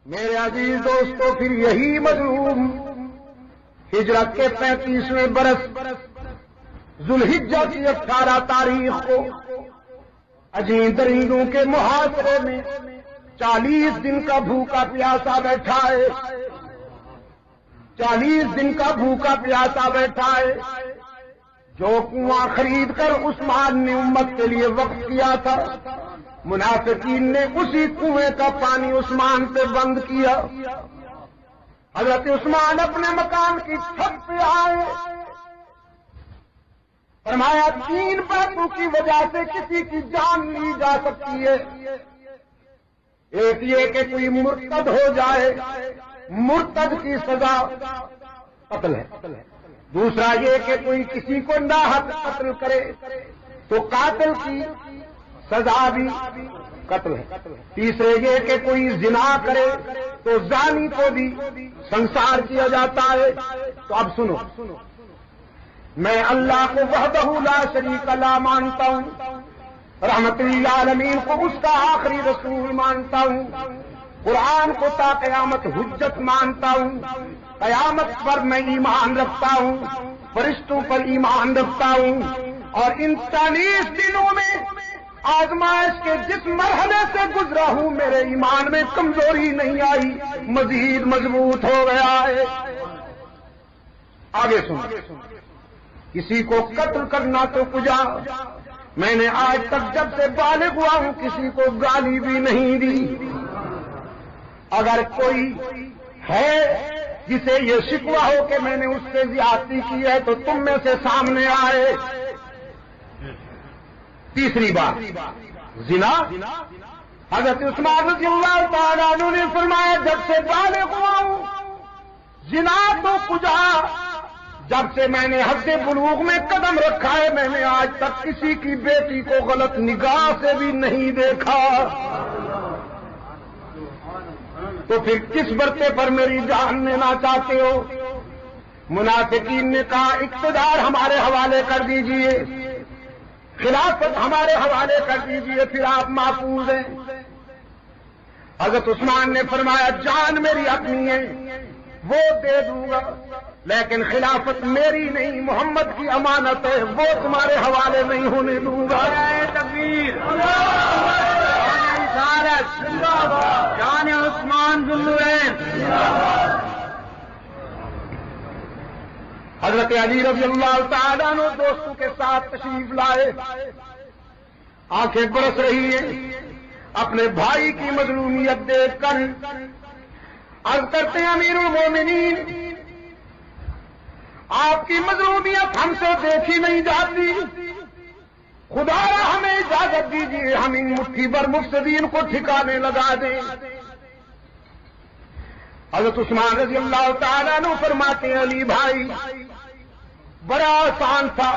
میرے عزیز دوستو، پھر یہی مظلوم ہجرت کے 35ویں برس ذوالحجہ کی 18 تاریخ کو اجمی درندوں کے محاصرے میں 40 دن کا بھوکا پیاسا بیٹھا ہے، 40 دن کا بھوکا پیاسا بیٹھا ہے۔ جو کنواں خرید کر عثمان نے امت کے لیے وقف کیا تھا، منافقین نے اسی کنویں کا پانی عثمان پہ بند کیا۔ حضرت عثمان اپنے مکان کی چھت پہ آئے، فرمایا 3 باتوں کی وجہ سے کسی کی جان لی جا سکتی ہے۔ ایک یہ کہ کوئی مرتد ہو جائے، مرتد کی سزا قتل ہے۔ دوسرا یہ کہ کوئی کسی کو ناحق قتل کرے تو قاتل کی سزا بھی قتل ہے۔ تیسرے یہ کہ کوئی زنا کرے تو زانی کو بھی سنسار کیا جاتا ہے۔ تو اب سنو، میں اللہ کو وحدہ لا شریک لا مانتا ہوں، رحمت للعالمین کو اس کا آخری رسول مانتا ہوں، قرآن کو تا قیامت حجت مانتا ہوں، قیامت پر میں ایمان رکھتا ہوں، فرشتوں پر ایمان رکھتا ہوں، اور ان 40 دنوں میں آزمائش کے جس مرحلے سے گزرا ہوں میرے ایمان میں کمزوری نہیں آئی، مزید مضبوط ہو گیا ہے۔ آگے سن، کسی کو قتل کرنا تو کجا، میں نے آج تک جب سے بالغ ہوا ہوں کسی کو گالی بھی نہیں دی۔ اگر کوئی ہے جسے یہ شکوہ ہو کہ میں نے اس سے زیادتی کی ہے تو تم میں سے سامنے آئے۔ تیسری بات، زنا۔ حضرت عثمان رضی اللہ تعالیٰ عنہ نے فرمایا جب سے بالغ ہوا ہوں زنا تو کجا، جب سے میں نے حد بلوغ میں قدم رکھا ہے میں نے آج تک کسی کی بیٹی کو غلط نگاہ سے بھی نہیں دیکھا۔ تو پھر کس برتے پر میری جان لینا چاہتے ہو؟ منافقین نے کہا اقتدار ہمارے حوالے کر دیجئے، خلافت ہمارے حوالے کر دیجئے، پھر آپ محفوظ ہیں۔ حضرت عثمان نے فرمایا جان میری اپنی ہے، وہ دے دوں گا، لیکن خلافت میری نہیں، محمد کی امانت ہے، وہ تمہارے حوالے نہیں ہونے دوں گا۔ تکبیر، جان عثمان ذوالنورین۔ حضرت علی رضی اللہ تعالیٰ عنہ دوستوں کے ساتھ تشریف لائے، آنکھیں برس رہی ہیں اپنے بھائی کی مظلومیت دیکھ کر۔ عرض کرتے ہیں امیر المومنین آپ کی مظلومیت ہم سے دیکھی نہیں جاتی، خدا را ہمیں اجازت دیجیے ہم ان مٹھی بھر مفسدین کو ٹھکانے لگا دیں۔ حضرت عثمان رضی اللہ تعالیٰ عنہ فرماتے ہیں علی بھائی بڑا آسان تھا،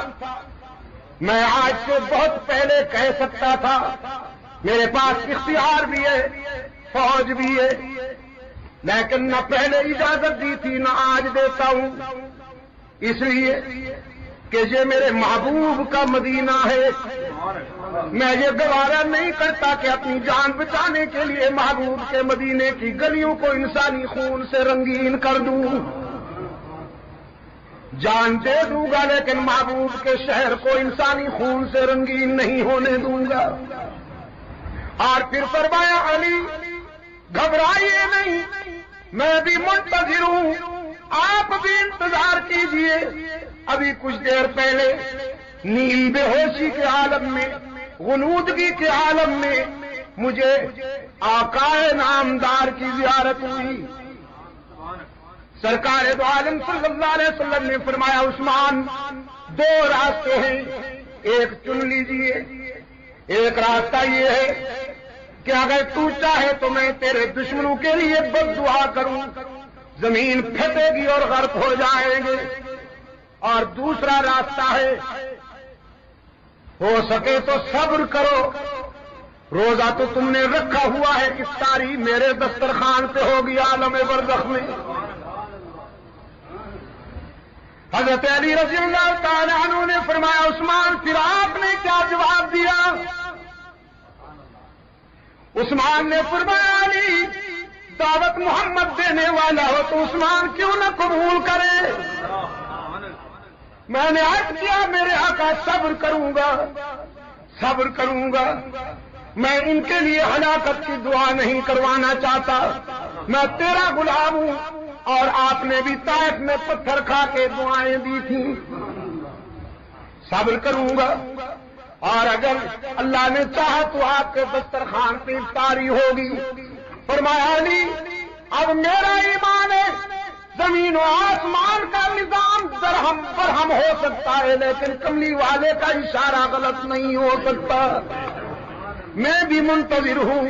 میں آج سے بہت پہلے کہہ سکتا تھا، میرے پاس اختیار بھی ہے، فوج بھی ہے، لیکن نہ پہلے اجازت دی تھی نہ آج دیتا ہوں، اس لیے کہ یہ میرے محبوب کا مدینہ ہے، میں یہ گوارا نہیں کرتا کہ اپنی جان بچانے کے لیے محبوب کے مدینے کی گلیوں کو انسانی خون سے رنگین کر دوں، جان دے دوں گا لیکن محبوب کے شہر کو انسانی خون سے رنگین نہیں ہونے دوں گا۔ اور پھر فرمایا علی گھبرائیے نہیں، میں بھی منتظر ہوں، آپ بھی انتظار کیجئے۔ ابھی کچھ دیر پہلے نیل بے ہوشی کے عالم میں، غنودگی کے عالم میں مجھے آقا نامدار کی زیارت ہوئی۔ سرکار دو عالم صلی اللہ علیہ وسلم نے فرمایا عثمان 2 راستے ہیں، ایک چن لیجئے، ایک راستہ یہ ہے کہ اگر تو چاہے تو میں تیرے دشمنوں کے لیے بد دعا کروں، زمین پھٹے گی اور غرق ہو جائیں گے، اور دوسرا راستہ ہے ہو سکے تو صبر کرو، روزہ تو تم نے رکھا ہوا ہے، افطاری میرے دسترخوان پہ ہوگی عالم برزخ میں۔ حضرت علی رضی اللہ تعالی عنہ نے فرمایا عثمان پھر آپ نے کیا جواب دیا؟ عثمان نے فرمایا علی دعوت محمد دینے والا ہو تو عثمان کیوں نہ قبول کرے؟ میں نے عرض کیا میرے آقا صبر کروں گا، صبر کروں گا، میں ان کے لیے ہلاکت کی دعا نہیں کروانا چاہتا، میں تیرا غلام ہوں، اور آپ نے بھی طائف میں پتھر کھا کے دعائیں دی تھیں، صبر کروں گا، اور اگر اللہ نے چاہا تو آپ کے دسترخوان پہ افطاری ہوگی۔ فرمایا علی اب میرا ایمان ہے زمین و آسمان کا نظام درہم برہم ہو سکتا ہے لیکن کملی والے کا اشارہ غلط نہیں ہو سکتا، میں بھی منتظر ہوں،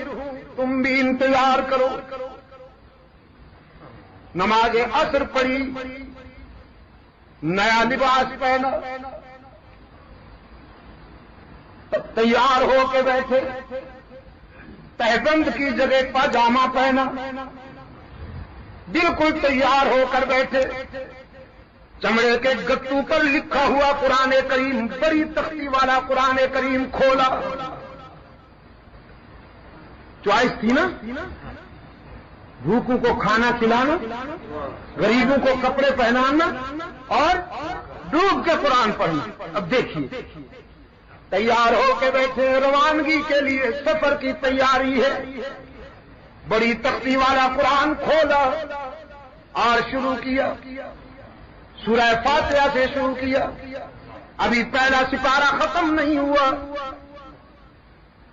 تم بھی انتظار کرو۔ نماز عصر پڑھی، نیا لباس پہنا، تیار ہو کے بیٹھے، تہبند کی جگہ پاجامہ پہنا، بالکل تیار ہو کر بیٹھے، چمڑے کے گتو پر لکھا ہوا قرآن کریم، بڑی تختی والا قرآن کریم کھولا، چوائس تھی نا، بھوکوں کو کھانا کھلانا، غریبوں کو کپڑے پہنانا اور ڈوب کے قرآن پڑھنا۔ اب دیکھیے تیار ہو کے بیٹھے، روانگی کے لیے سفر کی تیاری ہے، بڑی تختی والا قرآن کھولا اور شروع کیا، سورہ فاتحہ سے شروع کیا، ابھی پہلا سپارہ ختم نہیں ہوا،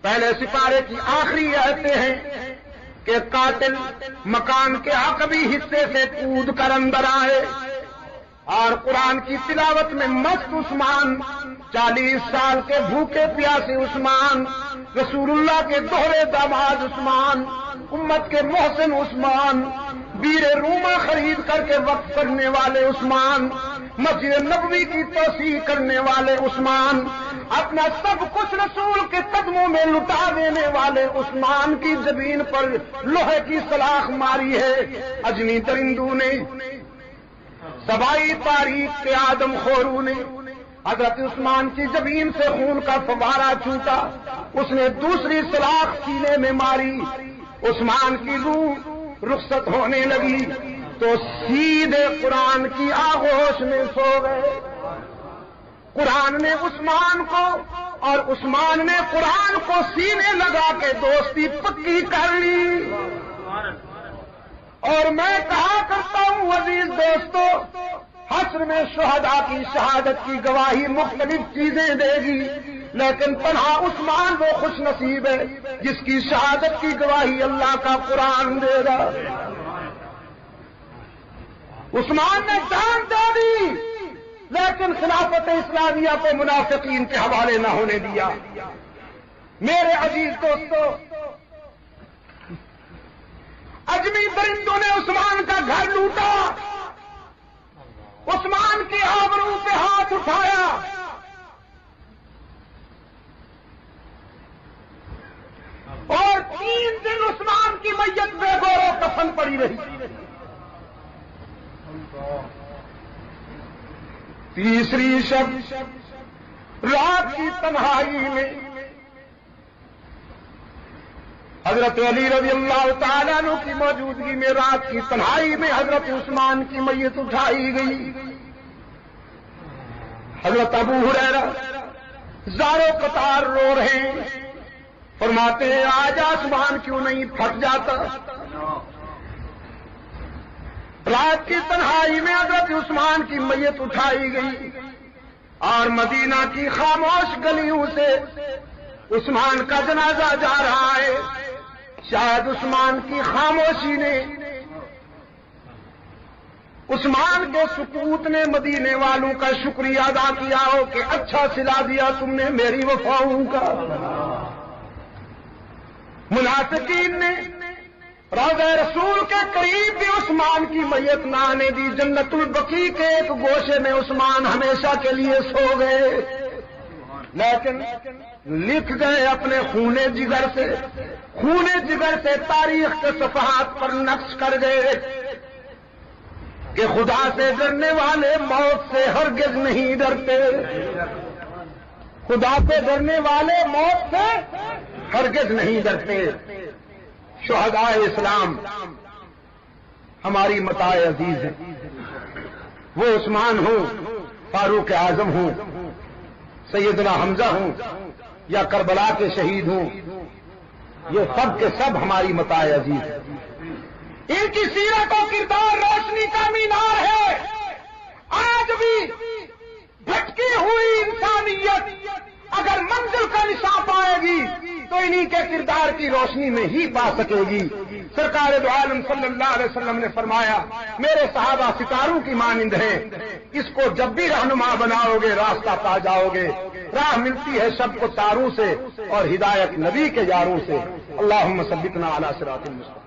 پہلے سپارے کی آخری آیتیں ہیں کہ قاتل مکان کے عقبی حصے سے کود کر اندر آئے، اور قرآن کی تلاوت میں مست عثمان، 40 سال کے بھوکے پیاسے عثمان، رسول اللہ کے دوہرے داماد عثمان، امت کے محسن عثمان، بیر روما خرید کر کے وقف کرنے والے عثمان، مسجد نبوی کی توسیع کرنے والے عثمان، اپنا سب کچھ رسول کے قدموں میں لٹا دینے والے عثمان کی زمین پر لوہے کی سلاخ ماری ہے اجمی درندوں نے، سبائی تاریخ کے آدم خوروں نے۔ حضرت عثمان کی زمین سے خون کا فوارہ چھوٹا، اس نے دوسری سلاخ سینے میں ماری، عثمان کی روح رخصت ہونے لگی تو سیدھے قرآن کی آغوش میں سو گئے۔ قرآن نے عثمان کو اور عثمان نے قرآن کو سینے لگا کے دوستی پکی کر لی۔ اور میں کہا کرتا ہوں عزیز دوستو، حشر میں شہداء کی شہادت کی گواہی مختلف چیزیں دے گی، لیکن تنہا عثمان وہ خوش نصیب ہے جس کی شہادت کی گواہی اللہ کا قرآن دے گا۔ عثمان نے جان دے دی لیکن خلافت اسلامیہ کو منافقین کے حوالے نہ ہونے دیا۔ میرے عزیز دوستو، اجمی درندوں نے عثمان کا گھر لوٹا، عثمان کی آبرو پہ ہاتھ اٹھایا، اور 3 دن عثمان کی میت بے گور و کفن پڑی رہی۔ تیسری شب رات کی تنہائی میں حضرت علی رضی اللہ تعالیٰ عنہ کی موجودگی میں رات کی تنہائی میں حضرت عثمان کی میت اٹھائی گئی۔ حضرت ابو ہریرہ زارو قطار رو رہے ہیں، فرماتے ہیں آج آسمان کیوں نہیں پھٹ جاتا۔ رات کی تنہائی میں حضرت عثمان کی میت اٹھائی گئی اور مدینہ کی خاموش گلیوں سے عثمان کا جنازہ جا رہا ہے۔ شاید عثمان کی خاموشی نے، عثمان کے سکوت نے مدینے والوں کا شکریہ ادا کیا ہو کہ اچھا صلہ دیا تم نے میری وفاؤں کا۔ منافقین نے روضہ رسول کے قریب بھی عثمان کی میت نہ آنے دی، جنت البقیع کے ایک گوشے میں عثمان ہمیشہ کے لیے سو گئے، لیکن لکھ گئے اپنے خونے جگر سے تاریخ کے صفحات پر نقش کر گئے کہ خدا سے ڈرنے والے موت سے ہرگز نہیں ڈرتے، خدا سے ڈرنے والے موت سے ہرگز نہیں ڈرتے۔ شہداء اسلام ہماری متاع عزیز ہیں. وہ عثمان ہوں، فاروق اعظم ہوں، سیدنا حمزہ ہوں، یا کربلا کے شہید ہوں، یہ سب کے سب ہماری متاع عزیز ہیں. ان کی سیرت و کردار روشنی کا مینار ہے. آج بھی بھٹکی ہوئی انسانیت اگر منزل کا نشان پائے گی تو انہی کے کردار کی روشنی میں ہی پا سکے گی. سرکار دو عالم صلی اللہ علیہ وسلم نے فرمایا میرے صحابہ ستاروں کی مانند ہیں، اس کو جب بھی رہنما بناؤ گے راستہ پا جاؤ گے. راہ ملتی ہے سب کو تاروں سے اور ہدایت نبی کے یاروں سے. اللہم ثبتنا علی صراط المستقیم.